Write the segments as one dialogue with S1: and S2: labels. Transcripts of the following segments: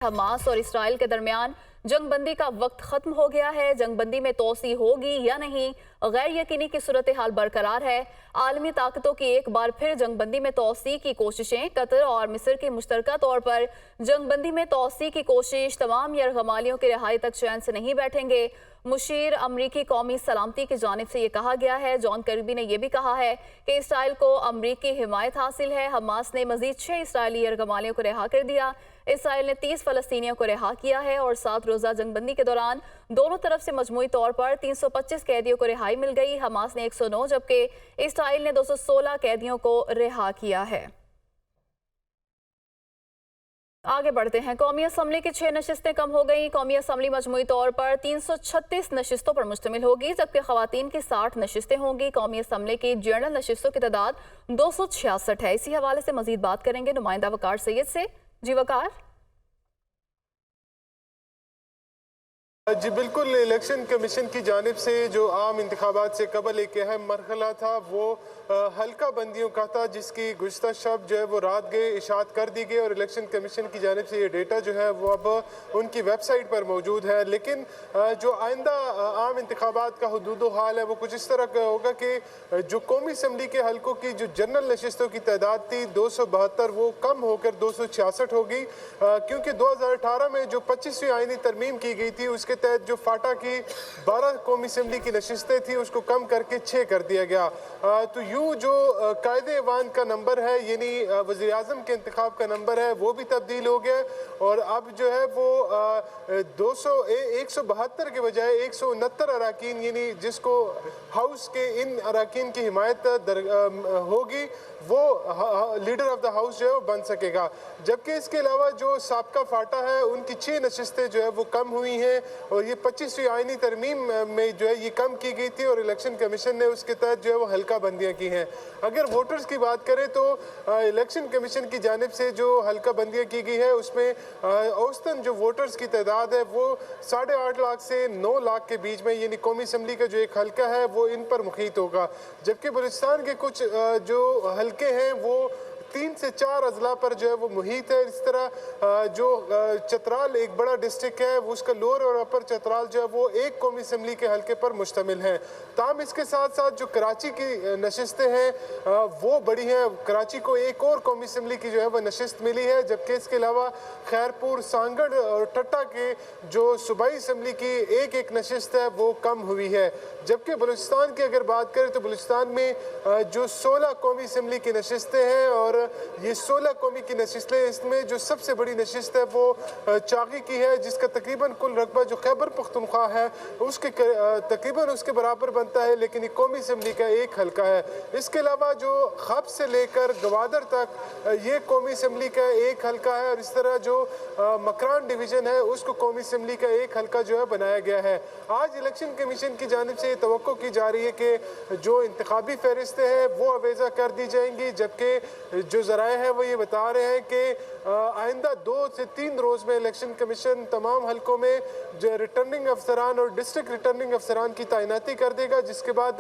S1: Hamas और Israel के दरमियान जंगबंदी का वक्त खत्म हो गया है। जंगबंदी में तोसी होगी या नहीं, गैर यकीनी की सूरत हाल बरकरार है। आलमी ताकतों की एक बार फिर जंगबंदी में तोसी की कोशिशें। कतर और मिस्र की मुश्तरका तौर पर जंगबंदी में तोसी की कोशिश। तमाम यरगमालियों की रिहाई तक चैन से नहीं बैठेंगे। मुशीर अमरीकी कौमी सलामती की जानिब से ये कहा गया है। जॉन करबी ने यह भी कहा है कि इसराइल को अमरीकी हिमायत हासिल है। हमास ने मजीद 6 इसराइली यरगमालियों को रिहा कर दिया। इसराइल ने 30 फलस्तीनियों को रिहा किया है और 7 रोजा जंगबंदी के दौरान दोनों तरफ से मजमूई तौर पर 325 कैदियों को रिहाई मिल गई। हमास ने 109 जबकि इसराइल ने 216 कैदियों को रिहा किया है। आगे बढ़ते हैं। कौमी असम्बली की 6 नशिस्तें कम हो गई। कौमी असम्बली मजमूई तौर पर 336 नशिस्तों पर मुश्तमिल होगी, जबकि खवातीन की 60 नशिस्तें होंगी। कौमी असम्बली की जनरल नशिस्तों की तादाद 266 है। इसी हवाले से मजीद बात करेंगे नुमाइंदा वकार सैयद से। जी वकार।
S2: जी बिल्कुल, इलेक्शन कमीशन की जानिब से जो आम इंतखाबात से कबल एक अहम मरहला था वो हल्का बंदियों का था, जिसकी गुज़श्ता शब जो है वो रात गए इशात कर दी गई और इलेक्शन कमीशन की जानिब से ये डेटा जो है वो अब उनकी वेबसाइट पर मौजूद है। लेकिन जो आइंदा आम इंतखाबात का हुदूद हाल है वो कुछ इस तरह का होगा कि जो कौमी असम्बली के हल्कों की जो जनरल नशिस्तों की तादाद थी 272, वो कम होकर 266 होगी, क्योंकि 2018 में जो 25वीं आइनी तरमीम की गई थी उसके तहत जो फाटा की 12 कौमी असम्बली की नशिस्तें थी उसको कम करके 6 कर दिया गया। तो यूँ जो कायदे ऐवान का नंबर है, यानी वज़ीर आज़म के इंतखाब का नंबर है, वो भी तब्दील हो गया और अब जो है वो 172 के बजाय 169 अराकीन, यानी जिसको हाउस के इन अराकीन की हिमायत होगी वो लीडर ऑफ द हाउस जो है वो बन सकेगा। जबकि इसके अलावा जो साबका फाटा है उनकी 6 नशिस्तें जो है वो कम हुई हैं और ये 25वीं आइनी तरमीम में जो है ये कम की गई थी और इलेक्शन कमीशन ने उसके तहत जो है वो हल्का बंदियाँ की हैं। अगर वोटर्स की बात करें तो इलेक्शन कमीशन की जानिब से जो हल्का बंदियाँ की गई है उसमें औसतन जो वोटर्स की तादाद है वो 8.5 लाख से 9 लाख के बीच में, यानी कौमी असम्बली का जो एक हल्का है वो इन पर मुखीत होगा। जबकि बलूचिस्तान के कुछ जो हल्के हैं वो 3 से 4 अजला पर जो है वो मुहित है। इस तरह जो चतराल एक बड़ा डिस्ट्रिक्ट है वो उसका लोअर और अपर चतराल जो है वो एक कौमी असम्बली के हल्के पर मुश्तमिल है। ताम इसके साथ साथ जो कराची की नशिस्तें हैं वो बड़ी हैं। कराची को एक और कौमी असम्बली की जो है वो नशिस्त मिली है, जबकि इसके अलावा खैरपुर, सांगड़ और टट्टा के जो सूबाई असम्बली की एक नशिस्त है वो कम हुई है। जबकि बलूचिस्तान की अगर बात करें तो बलूचिस्तान में जो 16 कौमी असम्बली की नशिस्तें हैं और ये 16 कौमी की नशिस्तें, इसमें जो सबसे बड़ी नशिस्त है वो चागी की है, जिसका तकरीबन कुल रकबा जो खैबर पख्तूनख्वा है उसके तकरीबन उसके बराबर बनता है, लेकिन ये कौमी असम्बली का एक हल्का है। इसके अलावा जो खब से लेकर गवादर तक ये कौमी असम्बली का एक हल्का है और इस तरह जो मकरान डिवीज़न है उसको कौमी असम्बली का एक हल्का जो है बनाया गया है। आज इलेक्शन कमीशन की जानिब से तवक्को की जा रही है कि जो इंतखाबी फहरिस्तें हैं वो अवेज़ा कर दी जाएंगी, जबकि जो ज़राए हैं वो ये बता रहे हैं कि आइंदा 2 से 3 रोज़ में इलेक्शन कमीशन तमाम हल्कों में जो रिटर्निंग अफसरान और डिस्ट्रिक्ट रिटर्निंग अफसरान की तैनाती कर देगा, जिसके बाद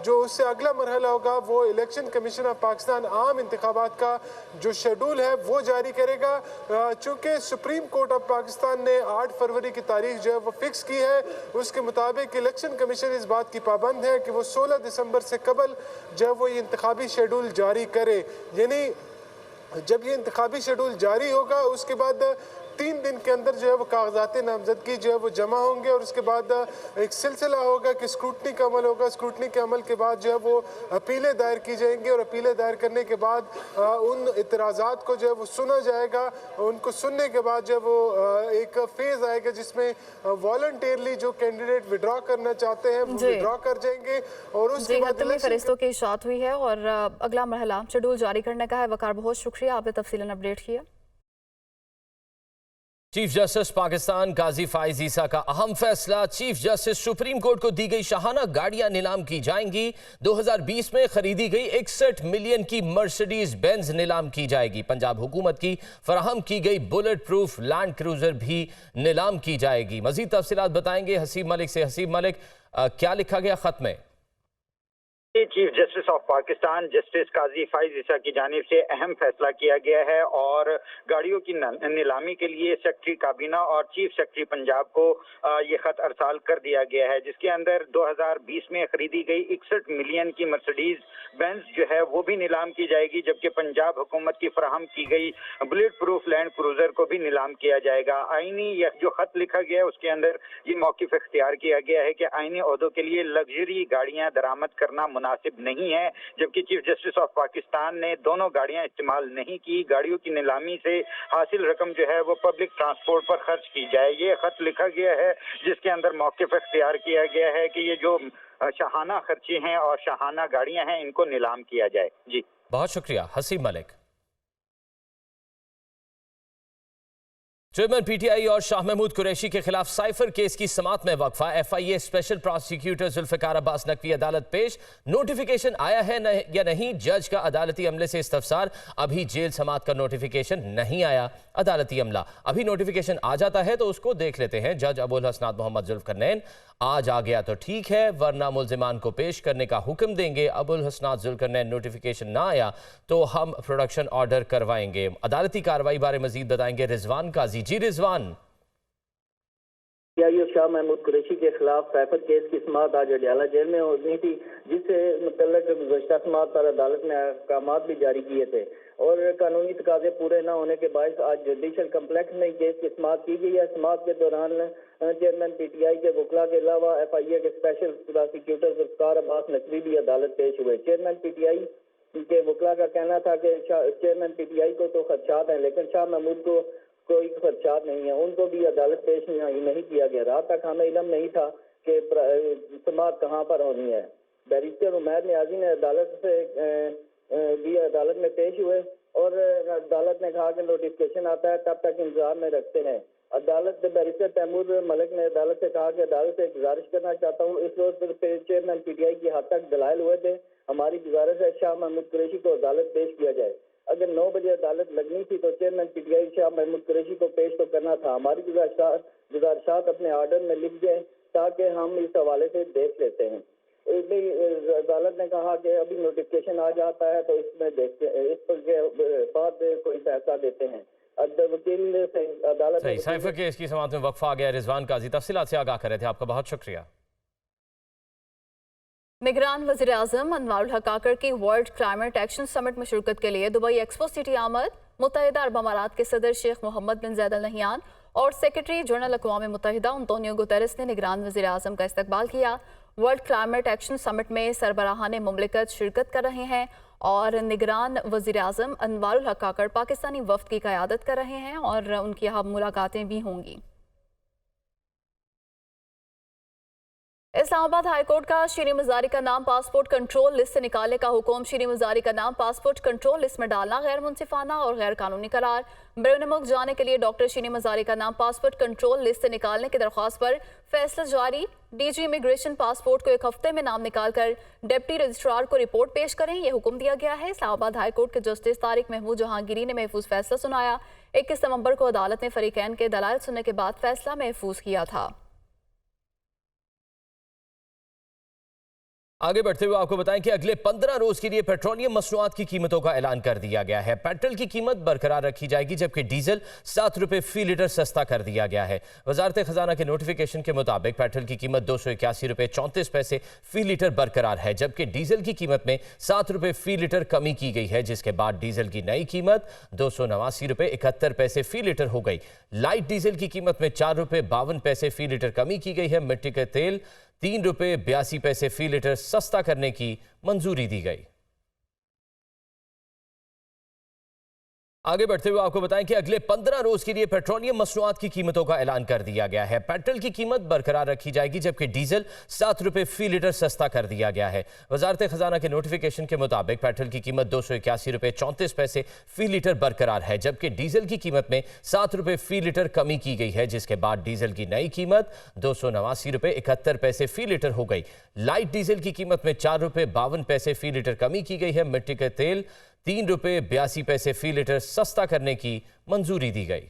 S2: जो उससे अगला मरहला होगा वो इलेक्शन कमीशन ऑफ पाकिस्तान आम इंतखाबात का जो शेड्यूल है वो जारी करेगा। चूँकि सुप्रीम कोर्ट ऑफ पाकिस्तान ने 8 फरवरी की तारीख जो है वो फिक्स की है, उसके मुताबिक इलेक्शन कमीशन इस बात की पाबंद है कि वो 16 दिसंबर से कबल जब वो ये इंतखाबी शेड्यूल जारी करे, यानी जब ये इंतखाबी शेड्यूल जारी होगा उसके बाद 3 दिन के अंदर जो है वो कागजात नामजदगी जो है वो जमा होंगे और उसके बाद एक सिलसिला होगा कि स्क्रूटनी का अमल होगा। स्क्रूटनी के अमल के बाद जो है वो अपीलें दायर की जाएंगी और अपीलें दायर करने के बाद उन इतराज़ात को जो है वो सुना जाएगा। उनको सुनने के बाद जो है वो एक फेज़ आएगा जिसमें वॉलंटियरली जो कैंडिडेट विड्रॉ करना चाहते हैं वो विड्रॉ कर जाएंगे और उसके बाद
S1: फरिश्तों की इशात हुई है और अगला मरहला शेड्यूल जारी करने का है। वकार, बहुत शुक्रिया, आपने तफसीलन अपडेट किया।
S3: चीफ जस्टिस पाकिस्तान काजी फाइज ईसा का अहम फैसला। चीफ जस्टिस सुप्रीम कोर्ट को दी गई शाहाना गाड़ियां नीलाम की जाएंगी। 2020 में खरीदी गई 61 मिलियन की मर्सिडीज बेंज नीलाम की जाएगी। पंजाब हुकूमत की फराहम की गई बुलेट प्रूफ लैंड क्रूजर भी नीलाम की जाएगी। मजीद तफसीलात बताएंगे हसीब मलिक से। हसीब मलिक, क्या लिखा गया खत में?
S4: Chief justice of Pakistan justice Qazi Faez Isa की जानिब से अहम फैसला किया गया है और गाड़ियों की नीलामी के लिए सेक्रेटरी काबीना और चीफ सेक्रेटरी पंजाब को ये खत अरसाल कर दिया गया है, जिसके अंदर 2020 में खरीदी गई 61 मिलियन की मर्सिडीज बेंज जो है वो भी नीलाम की जाएगी, जबकि पंजाब हुकूमत की फराहम की गई बुलेट प्रूफ लैंड क्रूजर को भी नीलाम किया जाएगा। आईनी यह जो खत लिखा गया है उसके अंदर ये मौकिफ इख्तियार किया गया है कि आईनी ओहदों के लिए लग्जरी गाड़ियां दरामद करना मुनासिब नहीं है, जबकि चीफ जस्टिस ऑफ पाकिस्तान ने दोनों गाड़ियां इस्तेमाल नहीं की। गाड़ियों की नीलामी से हासिल रकम जो है वो पब्लिक ट्रांसपोर्ट पर खर्च की जाए। ये खत लिखा गया है जिसके अंदर मौकिफ इख्तियार किया गया है कि ये जो शाहाना खर्चे हैं और शाहाना गाड़ियां हैं इनको नीलाम किया जाए। जी
S3: बहुत शुक्रिया हसीब मलिक। चेयरमैन पीटीआई और शाह महमूद कुरैशी के खिलाफ साइफर केस की समाअत में वक्फा। FIA special prosecutor Zulfiqar Abbas Naqvi अदालत पेश। नोटिफिकेशन आया है या नहीं, जज का अदालती अमले से इस्तफसार। अभी जेल समाअत का नोटिफिकेशन नहीं आया। अदालती अमला अभी नोटिफिकेशन आ जाता है तो उसको देख लेते हैं। जज अबुल हसनात मोहम्मद जुल्फकरनैन आज आ गया तो ठीक है, वरना मुल्जिमान को पेश करने का हुक्म देंगे। अबुल हसनात जुल्फकरनैन नोटिफिकेशन ना आया तो हम प्रोडक्शन ऑर्डर करवाएंगे। अदालती कार्रवाई बारे मजीद बताएंगे रिजवान काजी। जी रिजवान।
S5: शाह महमूद कुरैशी के खिलाफ साइफर केस की समाअत आज अडयाला जेल में होनी थी, जिससे मुतल्लिक गुज़श्ता समाअत पर अदालत ने अहकामात भी जारी किए थे और कानूनी तकाजे पूरे न होने के बायस आज जुडिशल कम्प्लेक्स में केस की समाअत की गई है। समाअत के दौरान चेयरमैन पीटीआई के वकला के अलावा एफआईए के स्पेशल प्रोसिक्यूटर जुल्फिकार अब्बास नकवी भी अदालत पेश हुए। चेयरमैन पीटीआई के वकला का कहना था कि चेयरमैन पीटीआई को तो खदशात हैं, लेकिन शाह महमूद को कोई खदशात नहीं है, उनको भी अदालत पेश नहीं किया गया। रात तक हमें इल्म नहीं था कि समाअत कहाँ पर होनी है। बैरिस्टर उमैर नियाजी ने अदालत से भी अदालत में पेश हुए और अदालत ने कहा कि नोटिफिकेशन आता है तब तक इंतजार में रखते हैं। अदालत बैरिस्टर तैमूर मलिक ने अदालत से कहा कि अदालत से गुजारिश करना चाहता हूँ, इस रोज चेयरमैन पीटीआई की हद तक दलाइल हुए थे, हमारी गुजारिश है शाह महमूद कुरैशी को अदालत पेश किया जाए। अगर 9 बजे अदालत लगनी थी तो चेयरमैन पीटीआई शाह महमूद कुरैशी को पेश तो करना था। हमारी गुजारिशात अपने ऑर्डर में लिख जाए ताकि हम इस हवाले से देख लेते हैं। अदालत ने कहा कि अभी नोटिफिकेशन आ जाता है तो इसमें देखते हैं, इस पर बाद कोई फैसला देते हैं। वकील से अदालत
S3: साइफर केस की समाअत में वक्फा आ गया। रिजवान काजी तफसीलात से आगाह कर रहे थे, आपका बहुत शुक्रिया।
S1: निगरान वज़ीर आज़म अनवारुल हक काकर की वर्ल्ड क्लाइमेट एक्शन समिट में शिरकत के लिए दुबई एक्सपो सिटी आमद। मुत्तहिदा अरब अमारात के सदर शेख मोहम्मद बिन ज़ायद अल नहयान और सेक्रेटरी जनरल अक़वाम मुत्तहिदा अंतोनियो गुतेरेस ने निगरान वज़ीर आज़म का इस्तकबाल किया। वर्ल्ड क्लाइमेट एक्शन समिट में सरबराहान मुमलिकत शिरकत कर रहे हैं और निगरान वज़ीर आज़म अनवारुल हक काकर पाकिस्तानी वफ़द की क़यादत कर रहे हैं और उनकी यहाँ मुलाकातें भी होंगी। इस्लामाबाद हाईकोर्ट का शीरी मज़ारी का नाम पासपोर्ट कंट्रोल लिस्ट से निकालने का हुक्म। शीरी मज़ारी का नाम पासपोर्ट कंट्रोल लिस्ट में डालना गैर मुनसिफाना और गैर कानूनी करार। बैरून मुल्क जाने के लिए डॉक्टर शीरी मज़ारी का नाम पासपोर्ट कंट्रोल लिस्ट से निकालने की दरख्वास्त पर फैसला जारी। डीजी इमिग्रेशन पासपोर्ट को 1 हफ्ते में नाम निकाल कर डिप्टी रजिस्ट्रार को रिपोर्ट पेश करें, यह हुक्म दिया गया है। इस्लामाबाद हाईकोर्ट के जस्टिस तारिक महमूद जहांगीरी ने महफूज फैसला सुनाया। 21 नवंबर को अदालत ने फरीकैन के दलाइल सुनने के बाद फैसला महफूज किया था।
S3: आगे बढ़ते हुए आपको बताएं कि अगले 15 रोज के लिए पेट्रोलियम मसनूआत की कीमतों का ऐलान कर दिया गया है। पेट्रोल की कीमत बरकरार रखी जाएगी जबकि डीजल 7 रुपए फी लीटर सस्ता कर दिया गया है। वजारत खजाना के नोटिफिकेशन के मुताबिक पेट्रोल की कीमत 281 रुपए 34 पैसे फी लीटर बरकरार है, जबकि डीजल की कीमत में 7 रुपए फी लीटर कमी की गई है, जिसके बाद डीजल की नई कीमत 289 रुपए 71 पैसे फी लीटर हो गई। लाइट डीजल की कीमत में 4 रुपए 52 पैसे फी लीटर कमी की गई है। मिट्टी का तेल 3 रुपए 82 पैसे फी लीटर सस्ता करने की मंजूरी दी गई। आगे बढ़ते हुए आपको बताएं कि अगले 15 रोज के लिए पेट्रोलियम मसनूआत की कीमतों का ऐलान कर दिया गया है। पेट्रोल की कीमत बरकरार रखी जाएगी जबकि डीजल 7 रुपए फी लीटर सस्ता कर दिया गया है। वजारत खजाना के नोटिफिकेशन के मुताबिक पेट्रोल की कीमत 281 रुपए 34 पैसे फी लीटर बरकरार है, जबकि डीजल की कीमत में 7 रुपए फी लीटर कमी की गई है, जिसके बाद डीजल की नई कीमत 289 रुपए 71 पैसे फी लीटर हो गई। लाइट डीजल की कीमत में 4 रुपए 52 पैसे फी लीटर कमी की गई है। मिट्टी का तेल 3 रुपए 82 पैसे फी लीटर सस्ता करने की मंजूरी दी गई।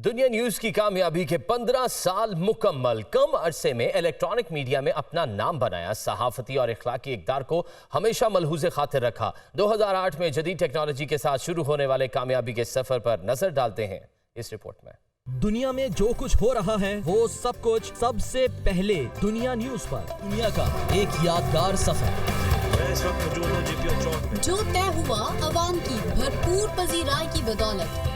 S3: दुनिया न्यूज की कामयाबी के 15 साल मुकम्मल। कम अरसे में इलेक्ट्रॉनिक मीडिया में अपना नाम बनाया, सहाफती और इखलाकी इक़दार को हमेशा मलहूज़े खातिर रखा। 2008 में जदीद टेक्नोलॉजी के साथ शुरू होने वाले कामयाबी के सफर पर नजर डालते हैं इस रिपोर्ट में।
S6: दुनिया में जो कुछ हो रहा है वो सब कुछ सबसे पहले दुनिया न्यूज पर। दुनिया का एक यादगार सफर।
S7: इस वक्त मौजूद हूं जीपीओ चौक में।
S8: जो तय हुआ अवाम की भरपूर पजीराई की बदौलत।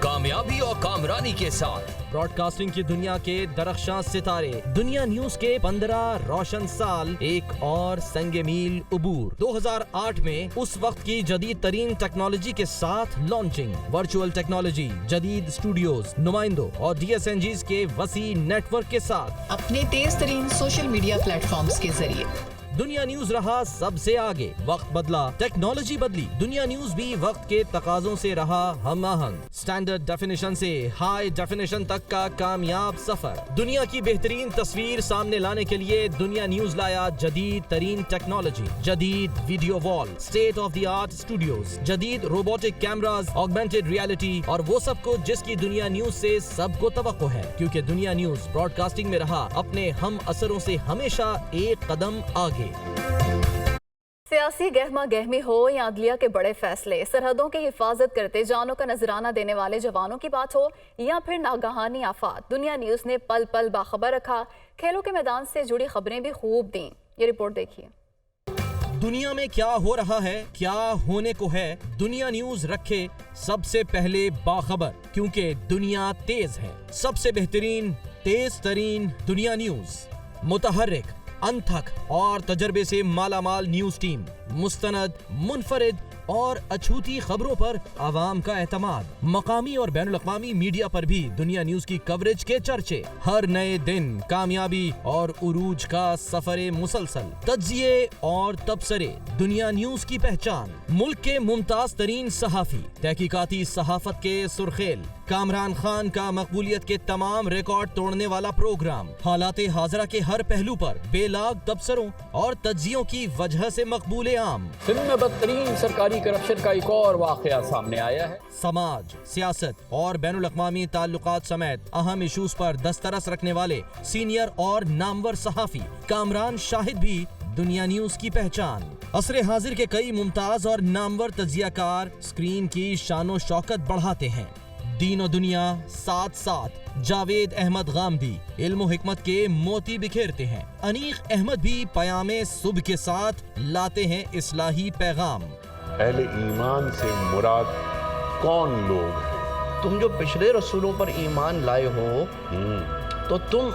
S6: कामयाबी और कामरानी के साथ ब्रॉडकास्टिंग की दुनिया के दरख्शां सितारे। दुनिया न्यूज के 15 रोशन साल, एक और संगे मील उबूर। 2008 में उस वक्त की जदीद तरीन टेक्नोलॉजी के साथ लॉन्चिंग, वर्चुअल टेक्नोलॉजी, जदीद स्टूडियोज, नुमाइंदों और DSNGs के वसी नेटवर्क के साथ
S8: अपने तेज तरीन सोशल मीडिया प्लेटफॉर्म्स के जरिए
S6: दुनिया न्यूज रहा सबसे आगे। वक्त बदला, टेक्नोलॉजी बदली, दुनिया न्यूज भी वक्त के तकाजों से रहा हम आहंग। स्टैंडर्ड डेफिनेशन से हाई डेफिनेशन तक का कामयाब सफर। दुनिया की बेहतरीन तस्वीर सामने लाने के लिए दुनिया न्यूज लाया जदीद तरीन टेक्नोलॉजी, जदीद video wall, state of the art studios, जदीद रोबोटिक कैमरास, ऑगमेंटेड रियलिटी और वो सब कुछ जिसकी दुनिया न्यूज से सबको तवक्को है, क्योंकि दुनिया न्यूज ब्रॉडकास्टिंग में रहा अपने हम असरों से हमेशा एक कदम आगे।
S1: सियासी गहमा गहमी हो या अदलिया के बड़े फैसले, सरहदों की हिफाजत करते जानों का नजराना देने वाले जवानों की बात हो या फिर नागहानी आफात, दुनिया न्यूज ने पल पल बाखबर रखा। खेलों के मैदान से जुड़ी खबरें भी खूब दी। ये रिपोर्ट देखिए।
S6: दुनिया में क्या हो रहा है, क्या होने को है, दुनिया न्यूज रखे सबसे पहले बाखबर, क्योंकि दुनिया तेज है। सबसे बेहतरीन, तेज तरीन दुनिया न्यूज, मुतहर्रिक, अनथक और तजर्बे से मालामाल न्यूज टीम, मुस्तनद, मुनफरिद और अछूती खबरों पर आवाम का एतमाद। मकामी और बैनुल अक़वामी मीडिया पर भी दुनिया न्यूज की कवरेज के चर्चे। हर नए दिन कामयाबी और उरूज का सफरे मुसलसल, तज्जिए और तबसरे, दुनिया न्यूज की पहचान। मुल्क के मुमताज तरीन सहाफी, तहकीकाती सहाफत के सुर्खेल, कामरान खान का मकबूलियत के तमाम रिकॉर्ड तोड़ने वाला प्रोग्राम, हालात हाजरा के हर पहलू पर बेलाग तबसरों और तज्जियों की वजह से मकबूल आम।
S9: फिल्म में बदतरीन सरकारी करप्शन का एक और वाकया सामने आया है।
S6: समाज, सियासत और बैनुल अक़वामी ताल्लुकात समेत अहम इशूज पर दस्तरस रखने वाले सीनियर और नामवर सहाफी कामरान शाहिद भी दुनिया न्यूज की पहचान। असरे हाजिर के कई मुमताज और नामवर तज्जियाकार स्क्रीन की शानो शौकत बढ़ाते हैं। दीन और दुनिया साथ साथ जावेद अहमद गामदी इल्म और हिकमत के मोती बिखेरते हैं। अनीक अहमद भी पयामे सुबह के साथ लाते हैं इस्लाही पैगाम।
S10: अहले ईमान से मुराद कौन लोग हैं?
S11: तुम जो पिछले रसूलों पर ईमान लाए हो तो तुम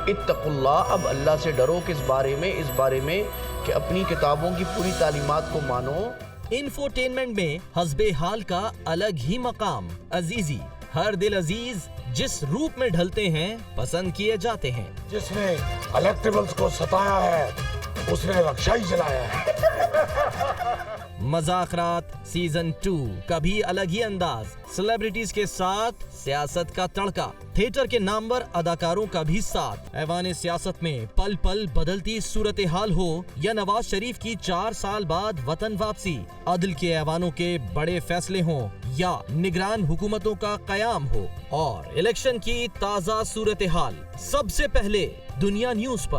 S11: इत्तकुल्लाह, अब अल्लाह से डरो। किस बारे में? इस बारे में कि अपनी किताबों की पूरी तालीमात को मानो।
S6: इंफोटेनमेंट में हस्बे हाल का अलग ही मकाम। अजीजी, हर दिल अजीज जिस रूप में ढलते हैं पसंद किए जाते हैं।
S10: जिसने इलेक्टेबल्स को सताया है उसने रक्षाई जलाया है।
S6: मज़ाक़रात सीजन 2 का भी अलग ही अंदाज, सेलिब्रिटीज के साथ सियासत का तड़का, थिएटर के नामवर अदाकारों का भी साथ। ऐवान सियासत में पल पल बदलती सूरत हाल हो या नवाज शरीफ की 4 साल बाद वतन वापसी, अदल के ऐवानों के बड़े फैसले हों या निगरान हुकूमतों का कयाम हो और इलेक्शन की ताज़ा सूरत हाल, सबसे पहले दुनिया न्यूज पर।